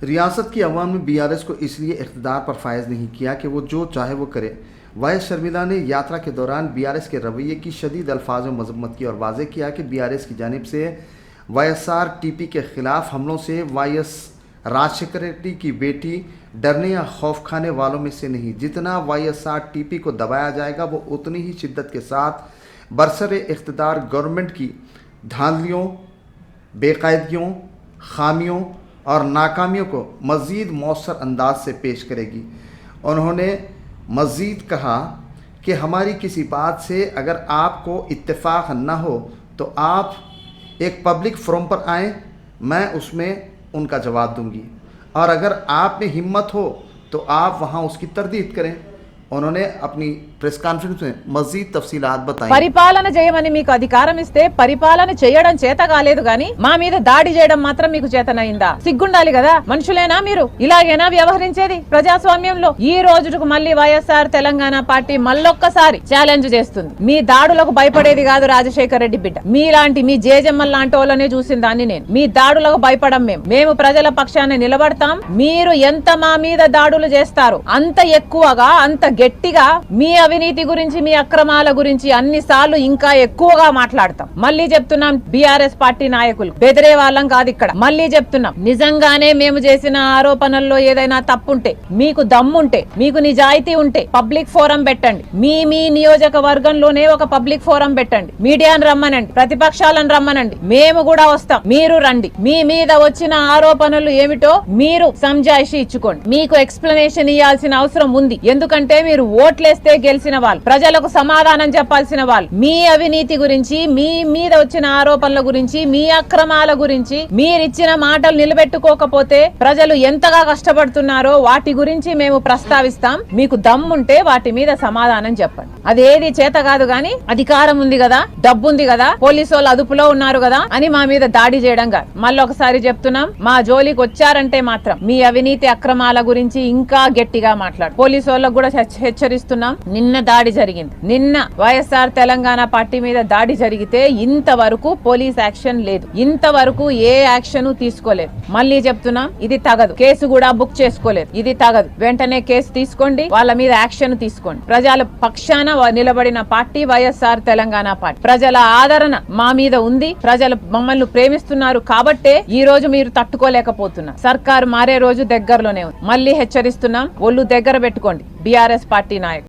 रियासत की अवाम ने बीआरएस को इसलिए इक़्तिदार पर फायज नहीं किया कि वो जो चाहे वो करे। वाइस शर्मिला ने यात्रा के दौरान बीआरएस के रवैये की शदीद अल्फाज में मजम्मत की और वाज़ेह किया कि बीआरएस की जानिब से वाईएसआर-टीपी के ख़िलाफ़ हमलों से वाईएस राजशेखर रेड्डी की बेटी डरने या खौफ खाने वालों में से नहीं। जितना वाईएसआर-टीपी को दबाया जाएगा वो उतनी ही शिद्दत के साथ बरसर इक़्तिदार गवर्नमेंट की धांधलियों, बेकायदगियों, खामियों और नाकामियों को मज़ीद मौसर अंदाज से पेश करेगी। उन्होंने मज़ीद कहा कि हमारी किसी बात से अगर आपको इत्तेफाक न हो तो आप एक पब्लिक फोरम पर आएँ, मैं उसमें उनका जवाब दूंगी, और अगर आप में हिम्मत हो तो आप वहाँ उसकी तरदीद करें। उन्होंने अपनी ప్రెస్ కాన్ఫరెన్స్ में మజీద్ తఫ్సీలాత్ बताई। పరిపాలన చేయమని మీకు అధికారం ఇస్తే పరిపాలన చేయడం చేత కాలేదు గాని మా మీద దాడి చేయడం మాత్రం మీకు చేతనైందా? సిగ్గుండాలి కదా, మనుషులేనా మీరు? ఇలాగేనా వ్యవహరించేది ప్రజాస్వామ్యంలో? ఈ రోజుకు మళ్ళీ వైఎస్ఆర్ తెలంగాణ పార్టీ మళ్ళొక్కసారి ఛాలెంజ్ చేస్తుంది. మీ దాడులకు భయపడేది కాదు రాజశేఖర్ రెడ్డి బిడ్డ. మీలాంటి మీ జేజమ్మల్ లాంటి వాళ్ళనే చూసిన దాన్ని నేను. మీ దాడులకు భయపడం మేము ప్రజల పక్షాన నిలబడతాం. మీరు ఎంత మా మీద దాడులు చేస్తారు అంత ఎక్కువగా, అంత గట్టిగా మీ అవినీతి గురించి, మీ అక్రమాల గురించి అన్నిసార్లు ఇంకా ఎక్కువగా మాట్లాడతాం. మళ్ళీ చెప్తున్నాం, బీఆర్ఎస్ పార్టీ నాయకులు బెదిరే వాళ్ళం కాదు ఇక్కడ. మళ్ళీ చెప్తున్నాం, నిజంగానే మేము చేసిన ఆరోపణల్లో ఏదైనా తప్పుంటే, మీకు దమ్ముంటే, మీకు నిజాయితీ ఉంటే పబ్లిక్ ఫోరం పెట్టండి. మీ నియోజకవర్గంలోనే ఒక పబ్లిక్ ఫోరం పెట్టండి. మీడియాను రమ్మనండి, ప్రతిపక్షాలను రమ్మనండి, మేము కూడా వస్తాం, మీరు రండి. మీ మీద వచ్చిన ఆరోపణలు ఏమిటో మీరు సంజాయిషి ఇచ్చుకోండి. మీకు ఎక్స్ప్లెనేషన్ ఇవ్వాల్సిన అవసరం ఉంది. ఎందుకంటే మీరు ఓట్లేస్తే గెలిచిన వాళ్ళు, ప్రజలకు సమాధానం చెప్పాల్సిన వాళ్ళు. మీ అవినీతి గురించి, మీ మీద వచ్చిన ఆరోపణల గురించి, మీ అక్రమాల గురించి మీరిచ్చిన మాటలు నిలబెట్టుకోకపోతే ప్రజలు ఎంతగా కష్టపడుతున్నారో వాటి గురించి మేము ప్రస్తావిస్తాం. మీకు దమ్ముంటే వాటి మీద సమాధానం చెప్పండి. అదేది చేత కాదు గాని అధికారం ఉంది కదా, డబ్బు ఉంది కదా, పోలీసు వాళ్ళు అదుపులో ఉన్నారు కదా అని మా మీద దాడి చేయడం కాదు. మళ్ళొకసారి చెప్తున్నాం, మా జోలికి వచ్చారంటే మాత్రం మీ అవినీతి అక్రమాల గురించి ఇంకా గట్టిగా మాట్లాడు. పోలీసు వాళ్ళకు కూడా హెచ్చరిస్తున్నాం. నిన్న దాడి జరిగింది. నిన్న వైఎస్ఆర్ తెలంగాణ పార్టీ మీద దాడి జరిగితే ఇంతవరకు పోలీస్ యాక్షన్ లేదు. ఇంతవరకు ఏ యాక్షన్ తీసుకోలేదు. మళ్ళీ చెప్తున్నాం, ఇది తగదు. కేసు కూడా బుక్ చేసుకోలేదు. ఇది తగదు. వెంటనే కేసు తీసుకోండి, వాళ్ళ మీద యాక్షన్ తీసుకోండి. ప్రజల పక్షాన నిలబడిన పార్టీ వైఎస్ఆర్ తెలంగాణ పార్టీ. ప్రజల ఆదరణ మా మీద ఉంది. ప్రజలు మమ్మల్ని ప్రేమిస్తున్నారు కాబట్టే ఈ రోజు మీరు తట్టుకోలేకపోతున్నారు. సర్కారు మారే రోజు దగ్గరలోనే ఉంది. మళ్ళీ హెచ్చరిస్తున్నాం, ఒళ్ళు దగ్గర పెట్టుకోండి బీఆర్ఎస్ పార్టీ నాయకులు.